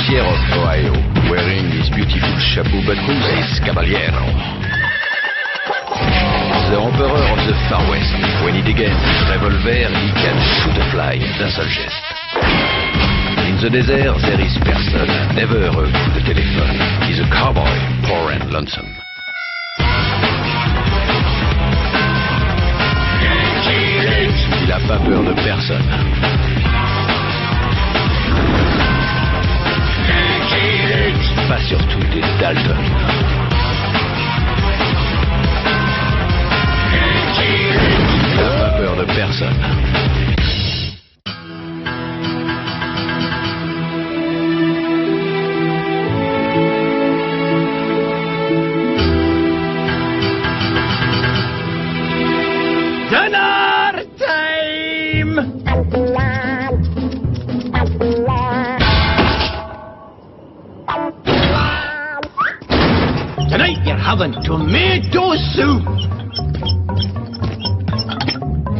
justicier of Ohio, wearing his beautiful chapeau, but who's this caballero? The emperor of the Far West. When he degains his revolver, he can shoot a fly d'un seul geste. In the desert, there is person, never a coup de téléphone. He's a cowboy, poor and lonesome. Il a pas peur de personne. Pas surtout des Daltons. Il a pas peur de personne. Dinner time! Tonight you're having tomato soup.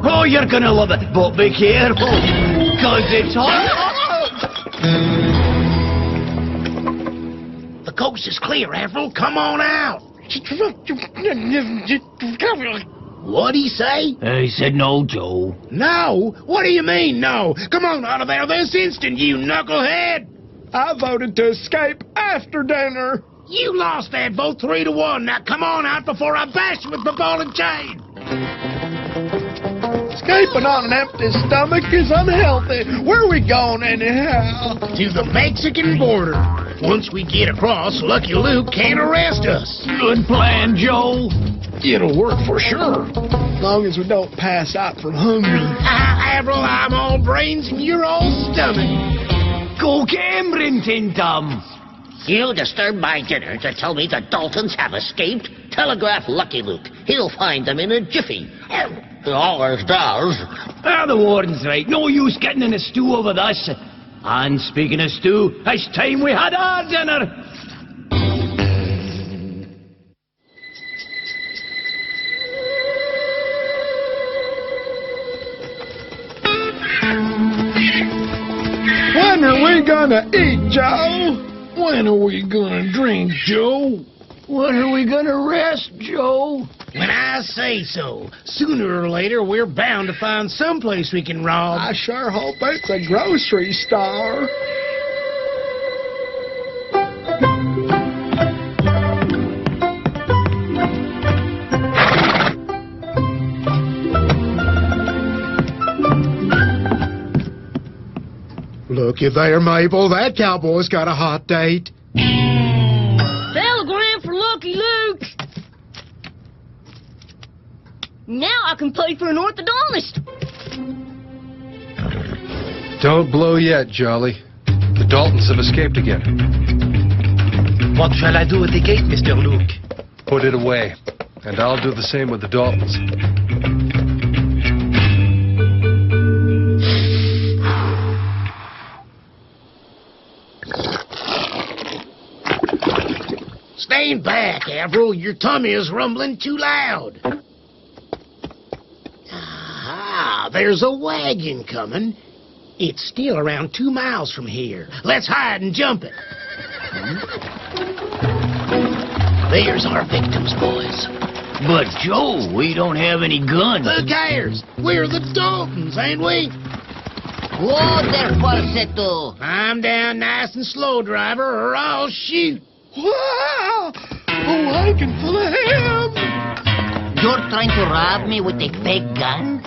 Oh, you're gonna love it, but be careful, 'cause it's hot. The coast is clear, Avril. Come on out. What'd he say? He said no, Joe. No? What do you mean, no? Come on out of there this instant, you knucklehead. I voted to escape after dinner. You lost that vote 3-1. Now come on out before I bash you with the ball and chain. Escaping on an empty stomach is unhealthy. Where are we going anyhow? To the Mexican border. Once we get across, Lucky Luke can't arrest us. Good plan, Joe. It'll work for sure. As long as we don't pass out from hunger. Avril, I'm all brains and you're all stomach. Go Cameron, Tom. You disturbed my dinner to tell me the Daltons have escaped? Telegraph Lucky Luke. He'll find them in a jiffy. He always does. The warden's right. No use getting in a stew over this. And speaking of stew, it's time we had our dinner. When are we gonna eat, Joe? When are we gonna drink, Joe? When are we gonna rest, Joe? When I say so. Sooner or later, we're bound to find someplace we can rob. I sure hope it's a grocery store. Looky there, Mabel. That cowboy's got a hot date. Telegram for Looky Luke. Now I can pay for an orthodontist. Don't blow yet, Jolly. The Daltons have escaped again. What shall I do at the gate, Mr. Luke? Put it away, and I'll do the same with the Daltons. Stand back, Avril. Your tummy is rumbling too loud. Ah, there's a wagon coming. It's still around 2 miles from here. Let's hide and jump it. There's our victims, boys. But, Joe, we don't have any guns. Who cares? We're the Daltons, ain't we? Whoa there, falsetto. I'm down nice and slow, driver, or I'll shoot. Wow! A wagon full of ham! You're trying to rob me with a fake gun?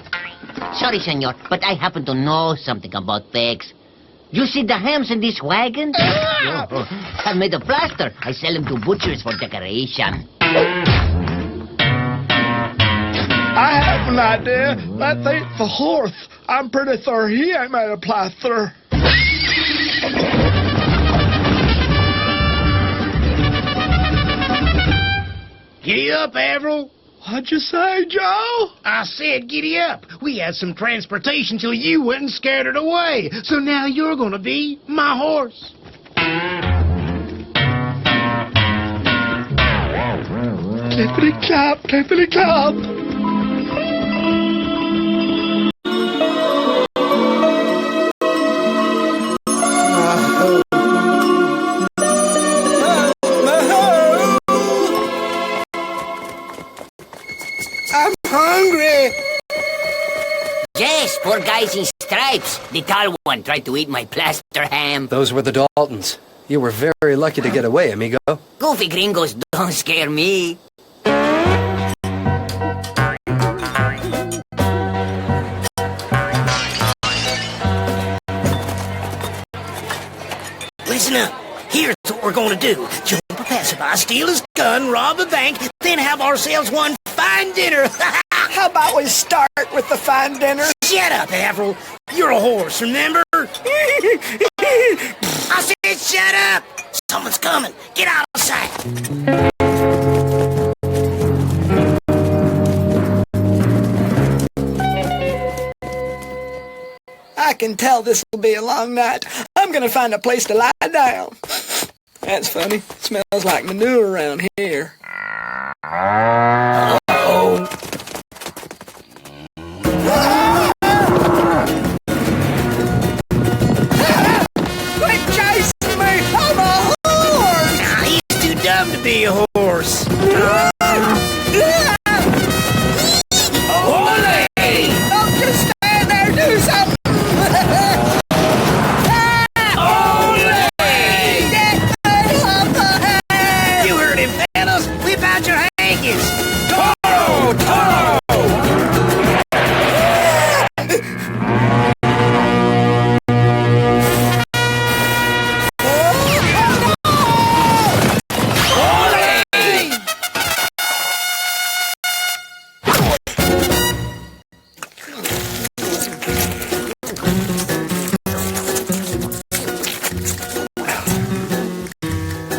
Sorry, senor, but I happen to know something about fakes. You see the hams in this wagon? I'm made of plaster. I sell them to butchers for decoration. I have an idea. That ain't the horse. I'm pretty sure he ain't made of plaster. Giddy up, Avril. What'd you say, Joe? I said giddy up. We had some transportation till you went and scared it away. So now you're gonna be my horse. Clippity-clop, clippity-clop. Poor guys in stripes. The tall one tried to eat my plaster ham. Those were the Daltons. You were very lucky to get away, amigo. Goofy gringos don't scare me. Listen up. Here's what we're going to do. Jump a passerby, steal his gun, rob a bank, then have ourselves one fine dinner. How about we start with the fine dinner? Shut up, Avril. You're a horse, remember? I said shut up. Someone's coming. Get out of sight. I can tell this will be a long night. I'm gonna find a place to lie down. That's funny. It smells like manure around here. Uh-oh. Quit chasing me! I'm a horse! Nah, he's too dumb to be a horse. Ole! Don't just stand there, do something! You heard him, fellas. Whip out your hankies. Toro! Toro!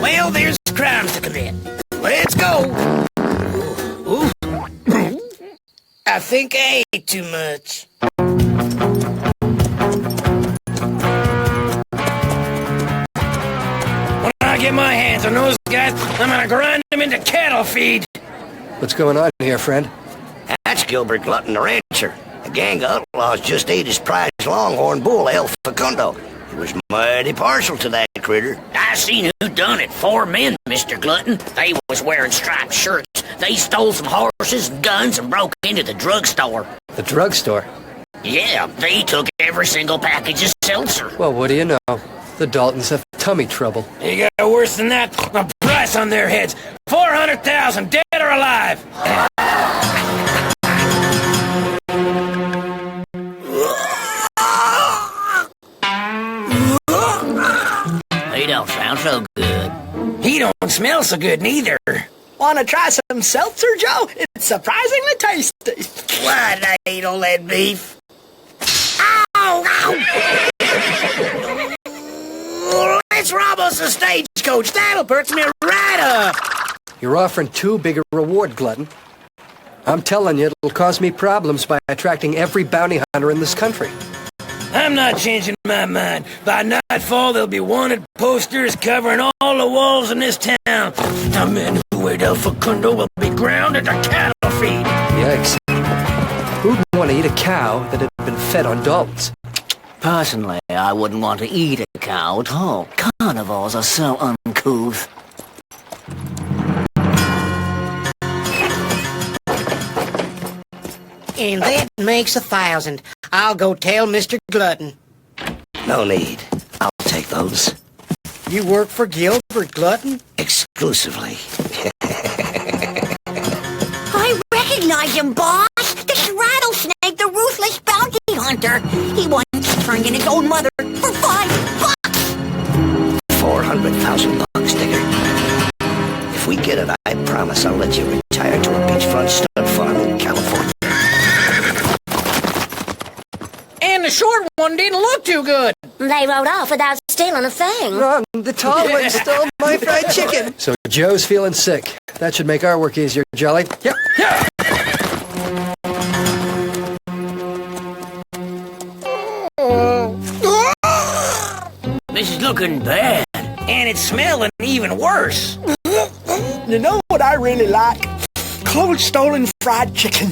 Well, there's crimes to commit. Let's go. Ooh. I think I ate too much. When I get my hands on those guys, I'm gonna grind them into cattle feed. What's going on here, friend? That's Gilbert Glutton, the rancher. A gang of outlaws just ate his prize longhorn bull, El. He was mighty partial to that critter. I seen who done it. 4 men, Mr. Glutton. They was wearing striped shirts. They stole some horses and guns and broke into the drugstore. The drugstore? Yeah, they took every single package of seltzer. Well, what do you know? The Daltons have tummy trouble. You got worse than that? A price on their heads. 400,000, dead or alive. He don't sound so good. He don't smell so good neither. Wanna try some seltzer, Joe? It's surprisingly tasty. Why'd I eat all that beef? Ow! Ow! Let's rob us a stagecoach. That'll perk me right up. You're offering too big a reward, Glutton. I'm telling you, it'll cause me problems by attracting every bounty hunter in this country. I'm not changing my mind. By nightfall, there'll be wanted posters covering all the walls in this town. The men who ate El Facundo will be ground into cattle feed. Yikes. Who'd want to eat a cow that had been fed on Daltons? Personally, I wouldn't want to eat a cow at all. Carnivores are so uncouth. And that makes 1,000. I'll go tell Mr. Glutton. No need. I'll take those. You work for Gilbert Glutton? Exclusively. I recognize him, boss. This rattlesnake, the ruthless bounty hunter. He once turned in his own mother for $5. 400,000 bucks, Digger. If we get it, I promise I'll let you retire to a beachfront stud farm in California. And the short one didn't look too good. They rode off without stealing a thing. Wrong. The tall one stole my fried chicken. So Joe's feeling sick. That should make our work easier, Jolly. Yep. Yeah. This is looking bad. And it's smelling even worse. You know what I really like? Cold stolen fried chicken.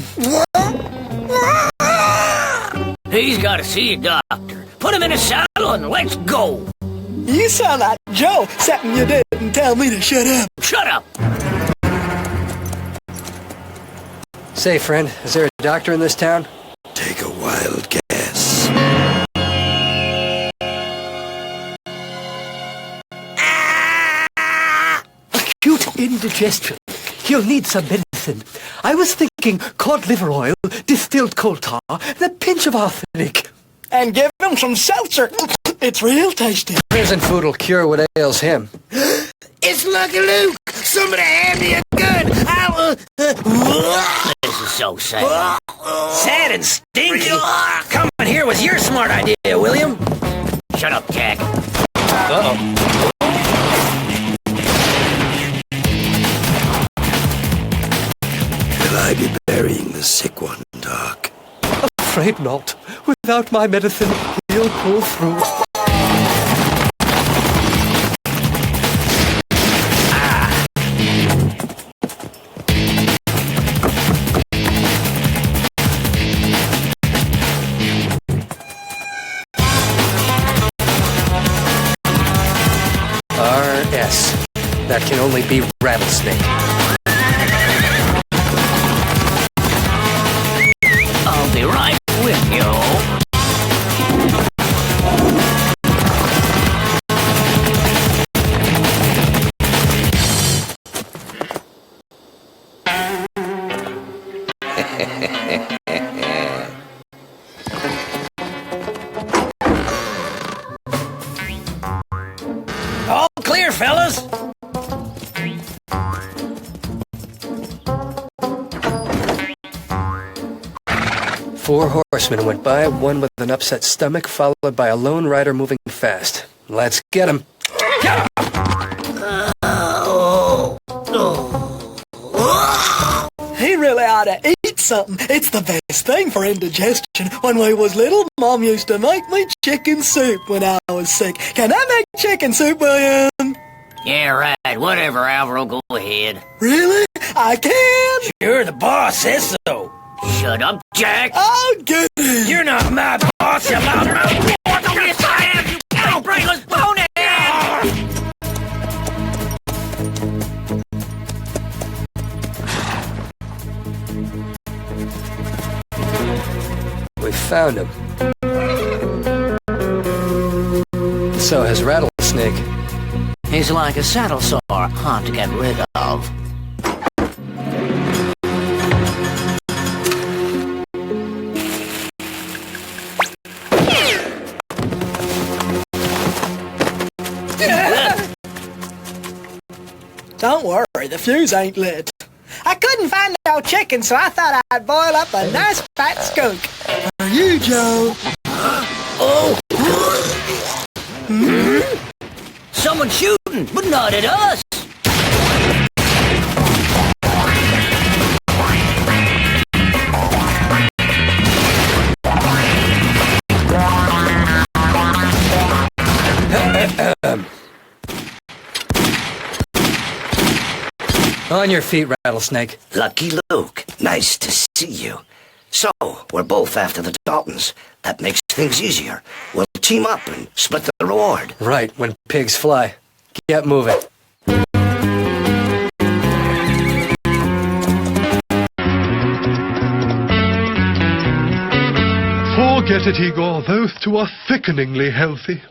He's got to see a doctor. Put him in a saddle and let's go. You sound like Joe, except you didn't tell me to shut up. Shut up. Say, friend, is there a doctor in this town? Take a wild guess. indigestion. He'll need some medicine. I was thinking cod liver oil, distilled coal tar, and a pinch of arsenic. And give him some seltzer. It's real tasty. Prison food will cure what ails him. It's Lucky Luke! Somebody hand me a gun! This is so sad. Sad and stinky. Coming here was your smart idea, William. Shut up, Jack. Uh-oh. Will I be burying the sick one, Doc? Afraid not. Without my medicine, he'll pull through. R.S. That can only be rattlesnake. I'll be right with you. All clear, fellas. Four horsemen went by, one with an upset stomach, followed by a lone rider moving fast. Let's get him. He really ought to eat something. It's the best thing for indigestion. When we was little, Mom used to make me chicken soup when I was sick. Can I make chicken soup, William? Yeah, right. Whatever, Alvaro. Go ahead. Really? I can? Sure, the boss says so. Shut up, Jack. Oh, goody. You're not my boss, you loud. Yes, I am, you little brainless bonehead! We found him. So has Rattlesnake. He's like a saddle sore, hard to get rid of. Don't worry, the fuse ain't lit. I couldn't find no chicken, so I thought I'd boil up a nice fat skunk. For you, Joe. Oh! Someone's shooting, but not at us! On your feet, Rattlesnake. Lucky Luke, nice to see you. So, we're both after the Daltons. That makes things easier. We'll team up and split the reward. Right, when pigs fly. Get moving. Forget it, Igor. Those two are sickeningly healthy.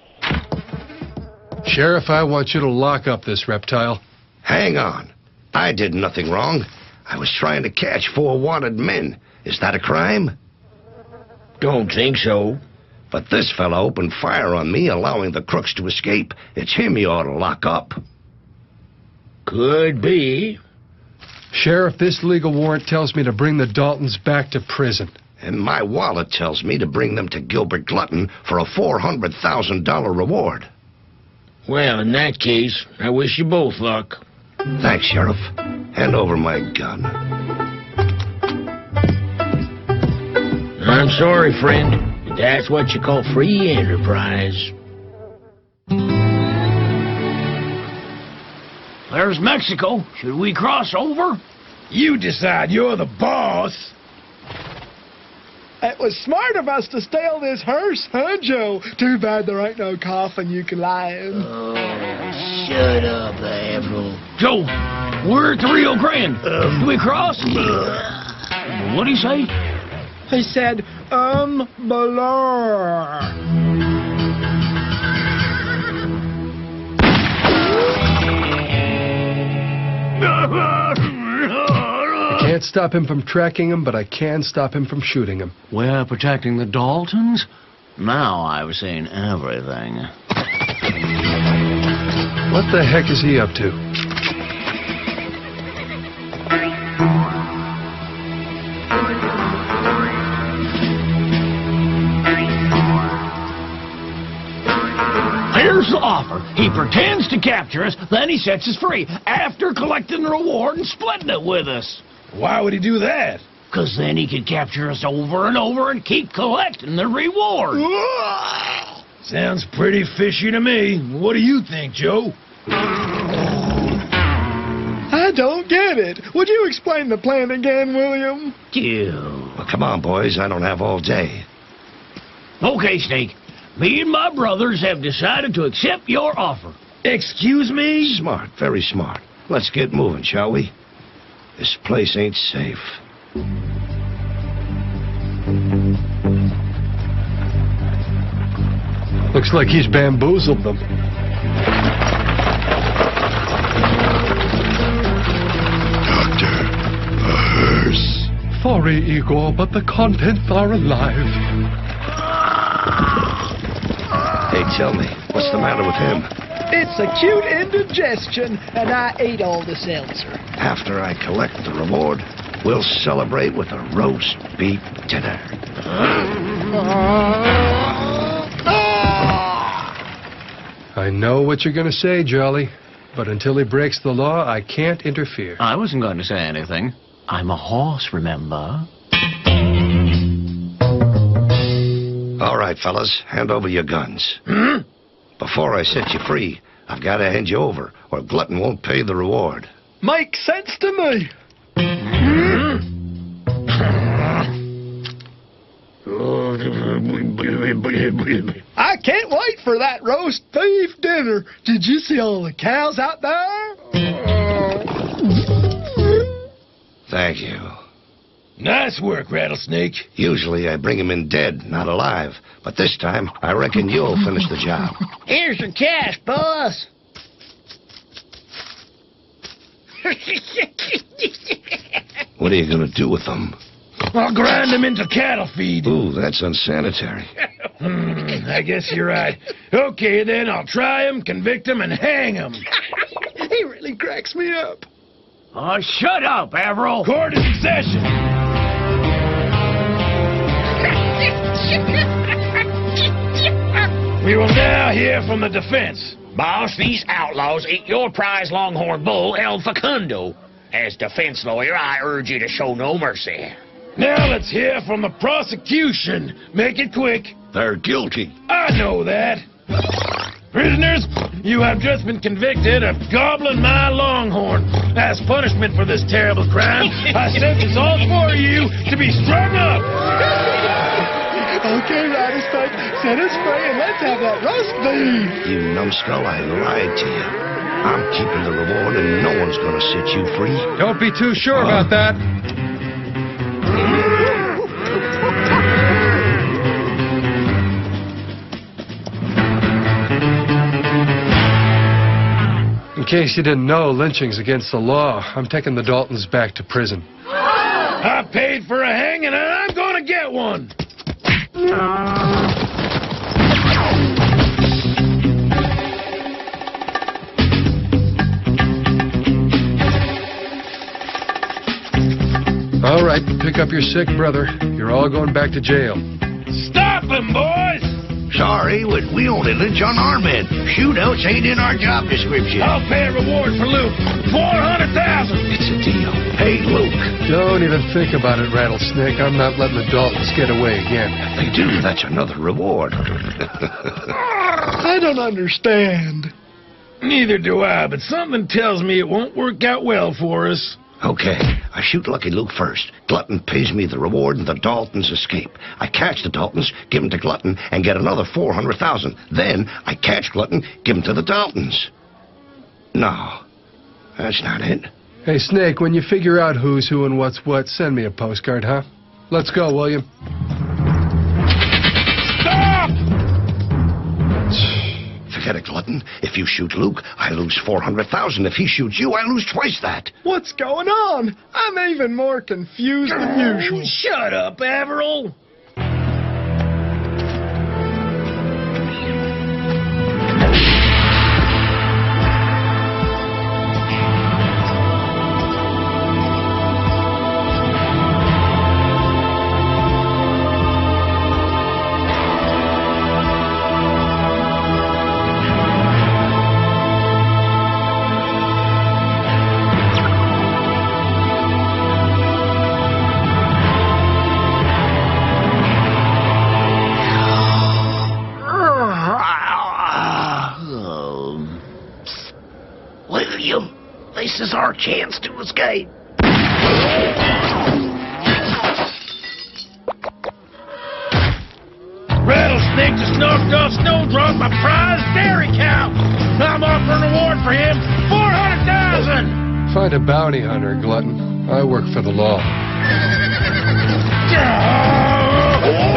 Sheriff, I want you to lock up this reptile. Hang on. I did nothing wrong. I was trying to catch 4 wanted men. Is that a crime? Don't think so. But this fellow opened fire on me, allowing the crooks to escape. It's him you ought to lock up. Could be. Sheriff, this legal warrant tells me to bring the Daltons back to prison. And my wallet tells me to bring them to Gilbert Glutton for a $400,000 reward. Well, in that case, I wish you both luck. Thanks, Sheriff. Hand over my gun. I'm sorry, friend, but that's what you call free enterprise. There's Mexico. Should we cross over? You decide. You're the boss. It was smart of us to steal this hearse, huh, Joe? Too bad there ain't no coffin you can lie in. Oh, shut up, Avril. Joe, we're at the Rio Grande. Do we cross? What'd he say? He said, blur. can't stop him from tracking him, but I can stop him from shooting him. We're protecting the Daltons? Now I've seen everything. What the heck is he up to? Here's the offer. He pretends to capture us, then he sets us free, after collecting the reward and splitting it with us. Why would he do that? Because then he could capture us over and over and keep collecting the reward. Sounds pretty fishy to me. What do you think, Joe? I don't get it. Would you explain the plan again, William? Well, come on, boys. I don't have all day. Okay, Snake. Me and my brothers have decided to accept your offer. Excuse me? Smart, very smart. Let's get moving, shall we? This place ain't safe. Looks like he's bamboozled them. Doctor, a hearse. Sorry, Igor, but the contents are alive. Hey, tell me, what's the matter with him? It's acute indigestion, and I ate all the seltzer. After I collect the reward, we'll celebrate with a roast beef dinner. I know what you're going to say, Jolly, but until he breaks the law, I can't interfere. I wasn't going to say anything. I'm a horse, remember? All right, fellas, hand over your guns. Before I set you free, I've got to hand you over, or Glutton won't pay the reward. Makes sense to me. I can't wait for that roast beef dinner. Did you see all the cows out there? Thank you. Nice work, Rattlesnake. Usually I bring him in dead, not alive. But this time, I reckon you'll finish the job. Here's your cash, boss. What are you going to do with them? I'll grind them into cattle feed. Ooh, that's unsanitary. I guess you're right. Okay, then, I'll try them, convict them, and hang them. He really cracks me up. Oh, shut up, Avril. Court is in session. We will now hear from the defense. Boss, these outlaws eat your prize longhorn bull, El Facundo. As defense lawyer, I urge you to show no mercy. Now let's hear from the prosecution. Make it quick. They're guilty. I know that. Prisoners, you have just been convicted of gobbling my longhorn. As punishment for this terrible crime, I sentence all four of you to be strung up. Okay, Rattlesnake, set us free and let's have that roast beef. You numbskull, I lied to you. I'm keeping the reward and no one's going to set you free. Don't be too sure about that. In case you didn't know, lynching's against the law. I'm taking the Daltons back to prison. I paid for a hanging and I'm going to get one. All right, pick up your sick brother. You're all going back to jail. Stop him, boys! Sorry, we only lynch unarmed men. Shootouts ain't in our job description. I'll pay a reward for Luke. $400,000. It's a deal. Hey, Luke. Don't even think about it, Rattlesnake. I'm not letting the Daltons get away again. If they do, that's another reward. I don't understand. Neither do I, but something tells me it won't work out well for us. Okay, I shoot Lucky Luke first. Glutton pays me the reward and the Daltons escape. I catch the Daltons, give them to Glutton, and get another $400,000. Then I catch Glutton, give them to the Daltons. No, that's not it. Hey, Snake, when you figure out who's who and what's what, send me a postcard, huh? Let's go, William. Stop! Forget it, Glutton. Glutton. If you shoot Luke, I lose 400,000. If he shoots you, I lose twice that. What's going on? I'm even more confused than usual. Shut up, Averill. William, this is our chance to escape. Rattlesnake just knocked off Snowdrop, my prize dairy cow. I'm offering a reward for him, 400,000. Find a bounty hunter, Glutton. I work for the law.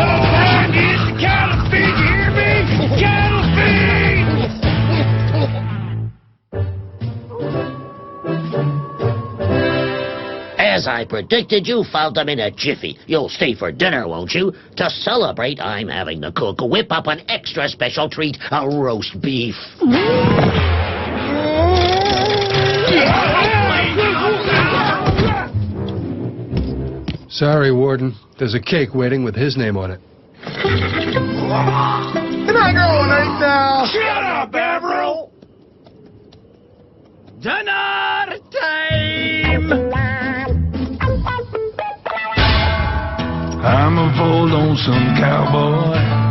I'll find you the cattle feed, you hear me? Cattle feed! As I predicted, you found them in a jiffy. You'll stay for dinner, won't you? To celebrate, I'm having the cook whip up an extra special treat, a roast beef. Sorry, Warden. There's a cake waiting with his name on it. Can I go and eat now? Shut up, Averill! Dinner time! I'm a full lonesome cowboy.